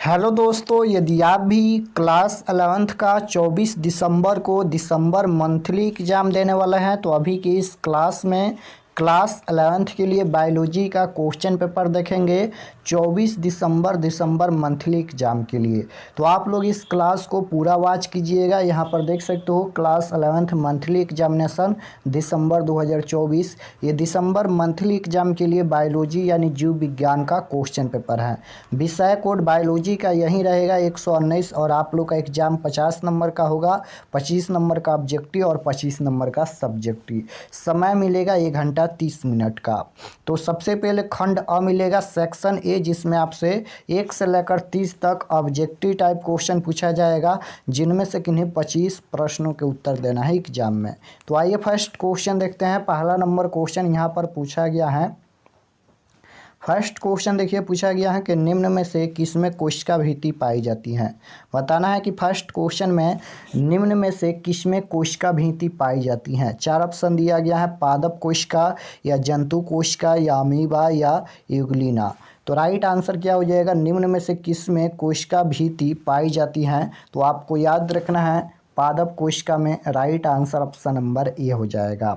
Hello दोस्तों, यदि आप भी क्लास 11th का 24 दिसंबर को दिसंबर मंथली एग्ज़ाम देने वाले हैं तो अभी की इस क्लास में क्लास 11th के लिए बायोलॉजी का क्वेश्चन पेपर देखेंगे 24 दिसंबर मंथली एग्ज़ाम के लिए। तो आप लोग इस क्लास को पूरा वॉच कीजिएगा। यहाँ पर देख सकते हो क्लास 11th मंथली एग्जामिनेशन दिसंबर 2024। ये दिसंबर मंथली एग्ज़ाम के लिए बायोलॉजी यानी जीव विज्ञान का क्वेश्चन पेपर है। विषय कोड बायोलॉजी का यही रहेगा 119 और आप लोग का एग्ज़ाम 50 नंबर का होगा। 25 नंबर का ऑब्जेक्टिव और 25 नंबर का सब्जेक्टिव। समय मिलेगा 1 घंटा 30 मिनट का। तो सबसे पहले खंड अ मिलेगा सेक्शन ए, जिसमें आपसे 1 से लेकर 30 तक ऑब्जेक्टिव टाइप क्वेश्चन पूछा जाएगा, जिनमें से किन्हीं 25 प्रश्नों के उत्तर देना है एग्जाम में। तो आइए फर्स्ट क्वेश्चन देखते हैं। पहला नंबर क्वेश्चन यहाँ पर पूछा गया है। फर्स्ट क्वेश्चन देखिए, पूछा गया है कि निम्न में से किसमें कोशिका भित्ति पाई जाती है। बताना है कि फर्स्ट क्वेश्चन में निम्न में से किसमें कोशिका भित्ति पाई जाती है। 4 ऑप्शन दिया गया है, पादप कोशिका या जंतु कोशिका या अमीबा या यूग्लिना। तो राइट आंसर क्या हो जाएगा, निम्न में से किसमें कोशिका भित्ति पाई जाती है। तो आपको याद रखना है पादप कोशिका में। Right answer option number A हो जाएगा।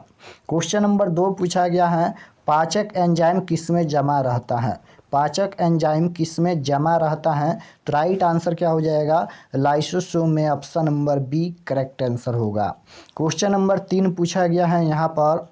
क्वेश्चन नंबर 2 पूछा गया है, पाचक एंजाइम किसमें जमा रहता है। पाचक एंजाइम किसमें जमा रहता है। तो राइट आंसर क्या हो जाएगा, लाइसोसोम में। Option number B correct answer होगा। क्वेश्चन नंबर 3 पूछा गया है यहाँ पर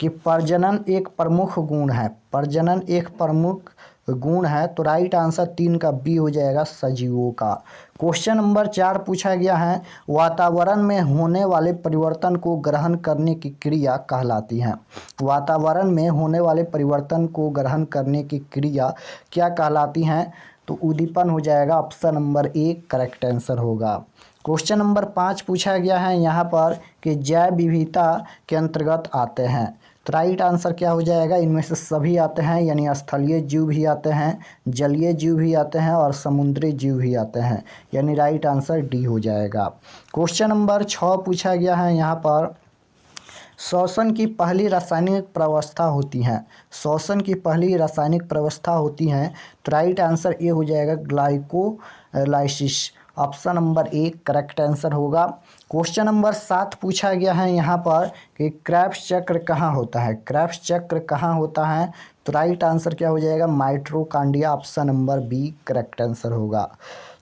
कि प्रजनन एक प्रमुख गुण है। प्रजनन एक प्रमुख गुण है। तो राइट आंसर 3 का बी हो जाएगा, सजीवों का। क्वेश्चन नंबर 4 पूछा गया है, वातावरण में होने वाले परिवर्तन को ग्रहण करने की क्रिया कहलाती है। वातावरण में होने वाले परिवर्तन को ग्रहण करने की क्रिया क्या कहलाती है। तो उद्दीपन हो जाएगा। Option number A correct answer होगा। क्वेश्चन नंबर 5 पूछा गया है यहाँ पर कि जैव विविधता के अंतर्गत आते हैं। तो राइट आंसर क्या हो जाएगा, इनमें से सभी आते हैं, यानी स्थलीय जीव भी आते हैं, जलीय जीव भी आते हैं और समुद्री जीव भी आते हैं, यानी राइट आंसर डी हो जाएगा। क्वेश्चन नंबर 6 पूछा गया है यहाँ पर, श्वसन की पहली रासायनिक प्रवस्था होती है। श्वसन की पहली रासायनिक प्रवस्था होती है। तो राइट आंसर ए हो जाएगा, glycolysis. Option number A correct answer होगा। क्वेश्चन नंबर 7 पूछा गया है यहाँ पर कि क्रेब्स चक्र कहाँ होता है। क्रेब्स चक्र कहाँ होता है। तो राइट आंसर क्या हो जाएगा, mitochondria. Option number B correct answer होगा।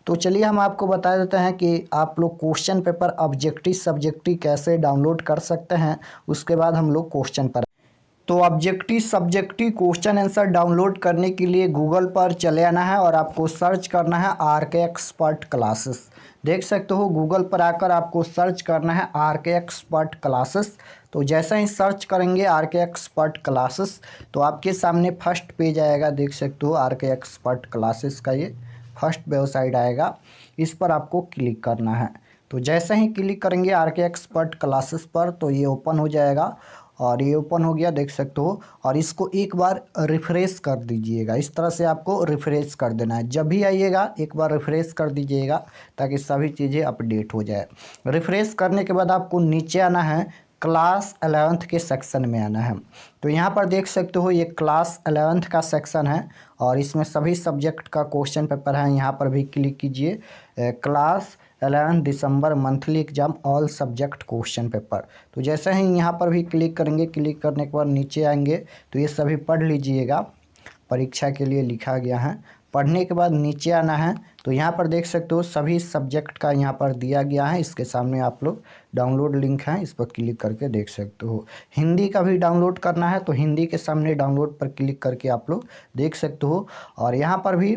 तो चलिए हम आपको बता देते हैं कि आप लोग क्वेश्चन पेपर ऑब्जेक्टिव सब्जेक्टिव कैसे डाउनलोड कर सकते हैं। उसके बाद हम लोग क्वेश्चन पर। तो objective subjective question answer download करने के लिए गूगल पर चले आना है और आपको सर्च करना है आर के एक्सपर्ट क्लासेस। देख सकते हो गूगल पर आकर आपको सर्च करना है आर के एक्सपर्ट क्लासेस। तो जैसा ही सर्च करेंगे आर के एक्सपर्ट क्लासेस तो आपके सामने फर्स्ट पेज आएगा। देख सकते हो आर के एक्सपर्ट क्लासेस का ये फर्स्ट वेबसाइट आएगा। इस पर आपको क्लिक करना है। तो जैसे ही क्लिक करेंगे आर के एक्सपर्ट क्लासेस पर तो ये ओपन हो जाएगा और ये ओपन हो गया, देख सकते हो। और इसको एक बार रिफ़्रेश कर दीजिएगा। इस तरह से आपको रिफ़्रेश कर देना है। जब भी आइएगा एक बार रिफ़्रेश कर दीजिएगा ताकि सभी चीज़ें अपडेट हो जाए। रिफ़्रेश करने के बाद आपको नीचे आना है, क्लास 11th के सेक्शन में आना है। तो यहाँ पर देख सकते हो ये क्लास 11th का सेक्शन है और इसमें सभी सब्जेक्ट का क्वेश्चन पेपर है। यहाँ पर भी क्लिक कीजिए, क्लास 11 दिसंबर monthly exam all subject question paper. तो जैसे ही यहाँ पर भी क्लिक करेंगे, क्लिक करने के बाद नीचे आएंगे तो ये सभी पढ़ लीजिएगा। परीक्षा के लिए लिखा गया है। पढ़ने के बाद नीचे आना है तो यहाँ पर देख सकते हो सभी सब्जेक्ट का यहाँ पर दिया गया है। इसके सामने आप लोग डाउनलोड लिंक है, इस पर क्लिक करके देख सकते हो। हिंदी का भी डाउनलोड करना है तो हिंदी के सामने डाउनलोड पर क्लिक करके आप लोग देख सकते हो। और यहाँ पर भी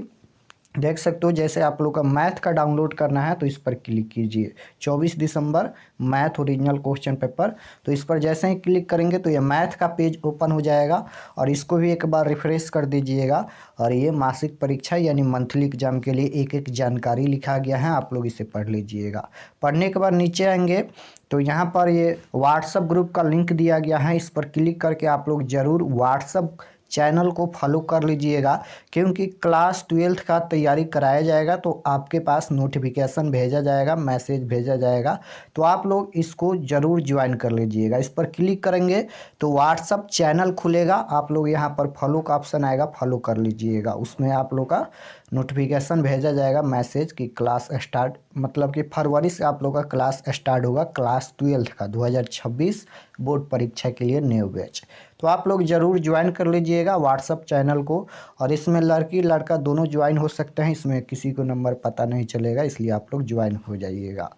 देख सकते हो जैसे आप लोग का मैथ का डाउनलोड करना है तो इस पर क्लिक कीजिए, 24 दिसंबर मैथ ओरिजिनल क्वेश्चन पेपर। तो इस पर जैसे ही क्लिक करेंगे तो ये मैथ का पेज ओपन हो जाएगा और इसको भी एक बार रिफ्रेश कर दीजिएगा। और ये मासिक परीक्षा यानी मंथली एग्जाम के लिए एक एक जानकारी लिखा गया है, आप लोग इसे पढ़ लीजिएगा। पढ़ने के बाद नीचे आएंगे तो यहाँ पर ये व्हाट्सअप ग्रुप का लिंक दिया गया है। इस पर क्लिक करके आप लोग ज़रूर व्हाट्सअप चैनल को फॉलो कर लीजिएगा, क्योंकि क्लास 12th का तैयारी कराया जाएगा तो आपके पास नोटिफिकेशन भेजा जाएगा, मैसेज भेजा जाएगा, तो आप लोग इसको ज़रूर ज्वाइन कर लीजिएगा। इस पर क्लिक करेंगे तो व्हाट्सअप चैनल खुलेगा, आप लोग यहाँ पर फॉलो का ऑप्शन आएगा, फॉलो कर लीजिएगा। उसमें आप लोग का नोटिफिकेशन भेजा जाएगा, मैसेज कि क्लास स्टार्ट, मतलब कि फरवरी से आप लोग का क्लास स्टार्ट होगा, क्लास 12th का 2026 बोर्ड परीक्षा के लिए न्यू बैच। तो आप लोग ज़रूर ज्वाइन कर लीजिएगा व्हाट्सअप चैनल को। और इसमें लड़की लड़का दोनों ज्वाइन हो सकते हैं, इसमें किसी को नंबर पता नहीं चलेगा, इसलिए आप लोग ज्वाइन हो जाइएगा।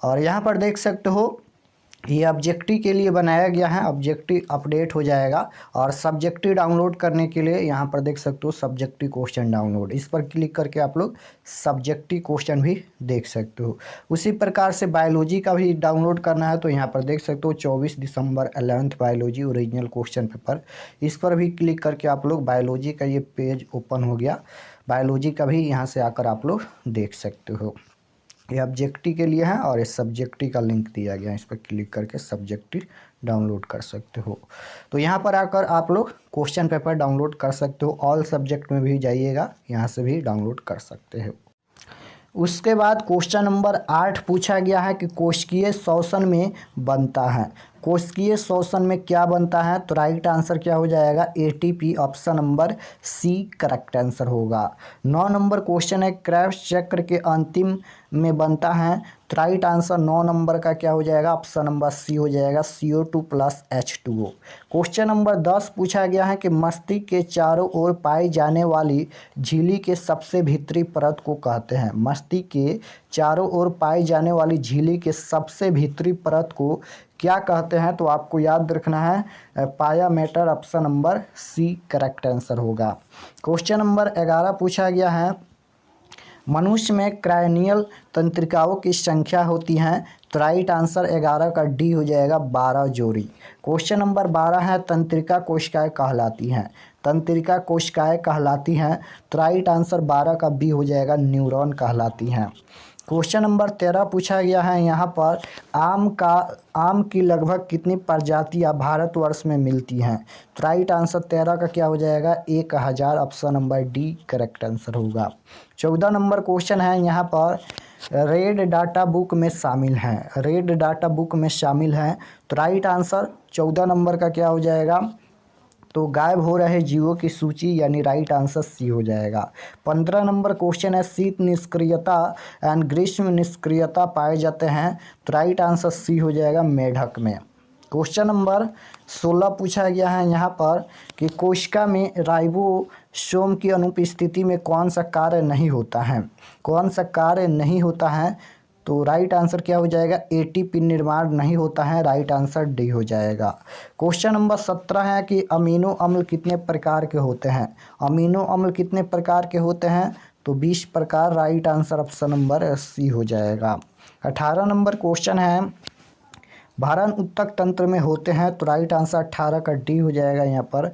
और यहाँ पर देख सकते हो ये ऑब्जेक्टिव के लिए बनाया गया है, ऑब्जेक्टिव अपडेट हो जाएगा। और सब्जेक्टिव डाउनलोड करने के लिए यहाँ पर देख सकते हो सब्जेक्टिव क्वेश्चन डाउनलोड, इस पर क्लिक करके आप लोग सब्जेक्टिव क्वेश्चन भी देख सकते हो। उसी प्रकार से बायोलॉजी का भी डाउनलोड करना है तो यहाँ पर देख सकते हो 24 दिसंबर 11th biology original question paper, इस पर भी क्लिक करके आप लोग बायोलॉजी का ये पेज ओपन हो गया, बायोलॉजी का भी यहाँ से आकर आप लोग देख सकते हो। ये ऑब्जेक्टिव के लिए है और ये सब्जेक्टिव का लिंक दिया गया है, इस पर क्लिक करके सब्जेक्टिव डाउनलोड कर सकते हो। तो यहाँ पर आकर आप लोग क्वेश्चन पेपर डाउनलोड कर सकते हो, ऑल सब्जेक्ट में भी जाइएगा, यहाँ से भी डाउनलोड कर सकते हो। उसके बाद क्वेश्चन नंबर 8 पूछा गया है कि कोशिकीय श्वसन में बनता है, कोशिकीय श्वसन में क्या बनता है, तो राइट आंसर क्या हो जाएगा ATP, option number C correct answer होगा। 9 नंबर क्वेश्चन है क्रेब्स चक्र के अंतिम में बनता है, तो राइट आंसर 9 नंबर का क्या हो जाएगा, ऑप्शन नंबर सी हो जाएगा CO2 + H2O। क्वेश्चन नंबर 10 पूछा गया है कि मस्तिष्क के चारों ओर पाई जाने वाली झिल्ली के सबसे भीतरी परत को कहते हैं, मस्तिष्क के चारों ओर पाई जाने वाली झिल्ली के सबसे भीतरी परत को क्या कहते हैं, तो आपको याद रखना है पाया matter, option number C correct answer होगा। क्वेश्चन नंबर 11 पूछा गया है मनुष्य में क्रैनियल तंत्रिकाओं की संख्या होती है, तो राइट आंसर 11 का डी हो जाएगा 12 जोड़ी। क्वेश्चन नंबर 12 है तंत्रिका कोशिकाएं कहलाती हैं, तंत्रिका कोशिकाएं कहलाती हैं, तो राइट आंसर 12 का बी हो जाएगा न्यूरॉन कहलाती हैं। क्वेश्चन नंबर 13 पूछा गया है यहाँ पर आम की लगभग कितनी प्रजातियाँ भारतवर्ष में मिलती हैं, तो राइट आंसर 13 का क्या हो जाएगा 1000, option number D correct answer होगा। 14 नंबर क्वेश्चन है यहाँ पर रेड डाटा बुक में शामिल हैं, रेड डाटा बुक में शामिल हैं, तो राइट आंसर 14 नंबर का क्या हो जाएगा, तो गायब हो रहे जीवों की सूची, यानी राइट आंसर सी हो जाएगा। 15 नंबर क्वेश्चन है शीत निष्क्रियता एंड ग्रीष्म निष्क्रियता पाए जाते हैं, तो राइट आंसर सी हो जाएगा मेढक में। क्वेश्चन नंबर 16 पूछा गया है यहाँ पर कि कोशिका में राइबोसोम की अनुपस्थिति में कौन सा कार्य नहीं होता है, कौन सा कार्य नहीं होता है, तो राइट आंसर क्या हो जाएगा एटीपी निर्माण नहीं होता है, राइट आंसर डी हो जाएगा। क्वेश्चन नंबर 17 है कि अमीनो अम्ल कितने प्रकार के होते हैं, अमीनो अम्ल कितने प्रकार के होते हैं, तो 20 प्रकार, right answer option number C हो जाएगा। 18 नंबर क्वेश्चन है भारण उत्तक तंत्र में होते हैं, तो राइट आंसर 18 का डी हो जाएगा। यहाँ पर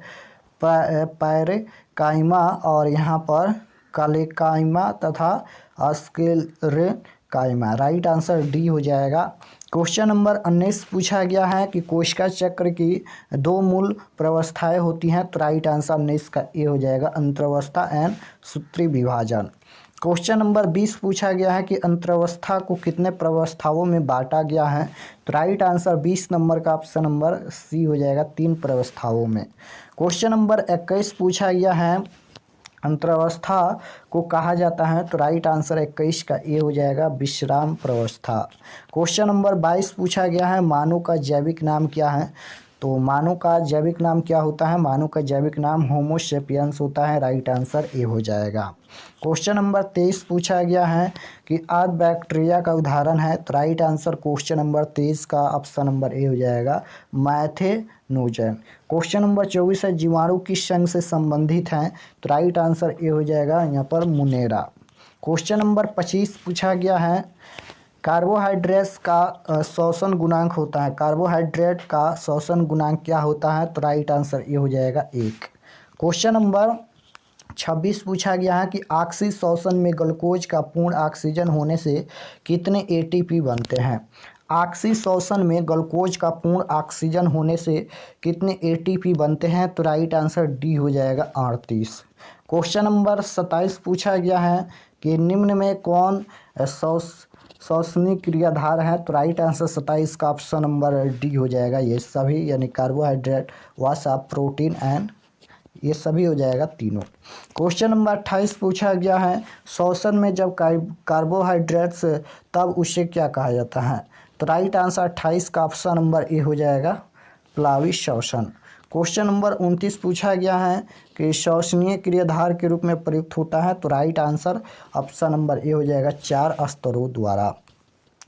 पैरेकाइमा और यहाँ पर कालेकाइमा तथा अस्क्लेरेकाइमा, राइट आंसर डी हो जाएगा। क्वेश्चन नंबर 19 पूछा गया है कि कोशिका चक्र की 2 मूल प्रवस्थाएं होती हैं, तो राइट आंसर 19 का ए हो जाएगा अंतरावस्था एंड सूत्री विभाजन। क्वेश्चन नंबर 20 पूछा गया है कि अंतरावस्था को कितने प्रवस्थाओं में बांटा गया है, तो राइट आंसर 20 नंबर का ऑप्शन नंबर सी हो जाएगा 3 प्रवस्थाओं में। क्वेश्चन नंबर 21 पूछा गया है अंतरावस्था को कहा जाता है, तो राइट आंसर 21 का ए हो जाएगा विश्राम प्रवस्था। क्वेश्चन नंबर 22 पूछा गया है मानव का जैविक नाम क्या है, तो मानव का जैविक नाम क्या होता है, मानव का जैविक नाम होमो सेपियंस होता है, राइट आंसर ए हो जाएगा। क्वेश्चन नंबर 23 पूछा गया है कि आद बैक्टीरिया का उदाहरण है, तो राइट आंसर क्वेश्चन नंबर 23 का ऑप्शन नंबर ए हो जाएगा मैथेनोजन। क्वेश्चन नंबर 24 है जीवाणु किस संघ से संबंधित हैं, तो राइट आंसर ए हो जाएगा यहाँ पर मुनेरा। क्वेश्चन नंबर 25 पूछा गया है कार्बोहाइड्रेट्स का शोषण गुणांक होता है, कार्बोहाइड्रेट का शोषण गुणांक क्या होता है, तो राइट आंसर ये हो जाएगा 1। क्वेश्चन नंबर 26 पूछा गया है कि ऑक्सीशोषण में ग्लूकोज का पूर्ण ऑक्सीजन होने से कितने एटीपी बनते हैं, ऑक्सीशोषण में ग्लूकोज का पूर्ण ऑक्सीजन होने से कितने एटीपी बनते हैं? तो राइट आंसर डी हो जाएगा 38। क्वेश्चन नंबर 27 पूछा गया है कि निम्न में कौन श्वसनीय क्रियाधार है? तो राइट आंसर 27 का ऑप्शन नंबर डी हो जाएगा। ये सभी यानी कार्बोहाइड्रेट, वसा, प्रोटीन एंड ये सभी हो जाएगा तीनों। क्वेश्चन नंबर 28 पूछा गया है श्वसन में जब कार्बोहाइड्रेट्स तब उसे क्या कहा जाता है? तो राइट आंसर 28 का ऑप्शन नंबर ए हो जाएगा प्लावी श्वसन। क्वेश्चन नंबर 29 पूछा गया है कि श्वसनीय क्रियाधार के रूप में प्रयुक्त होता है? तो right answer option number A हो जाएगा 4 स्तरों द्वारा।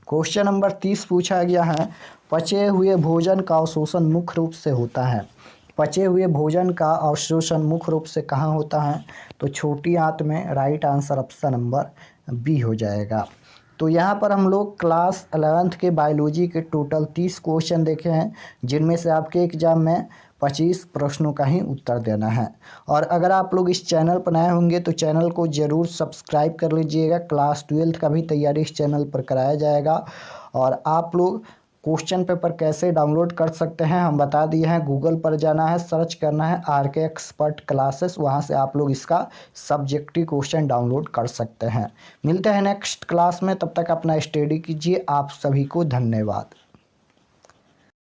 क्वेश्चन नंबर 30 पूछा गया है पचे हुए भोजन का अवशोषण मुख्य रूप से होता है? पचे हुए भोजन का अवशोषण मुख्य रूप से कहाँ होता है? तो छोटी आंत में। Right answer option number B हो जाएगा। तो यहाँ पर हम लोग क्लास 11th के बायोलॉजी के टोटल 30 क्वेश्चन देखे हैं, जिनमें से आपके एग्जाम में 25 प्रश्नों का ही उत्तर देना है। और अगर आप लोग इस चैनल पर नए होंगे तो चैनल को ज़रूर सब्सक्राइब कर लीजिएगा। क्लास 12th का भी तैयारी इस चैनल पर कराया जाएगा। और आप लोग क्वेश्चन पेपर कैसे डाउनलोड कर सकते हैं हम बता दिए हैं। गूगल पर जाना है, सर्च करना है RK एक्सपर्ट क्लासेस, वहां से आप लोग इसका सब्जेक्टिव क्वेश्चन डाउनलोड कर सकते हैं। मिलते हैं नेक्स्ट क्लास में, तब तक अपना स्टडी कीजिए। आप सभी को धन्यवाद।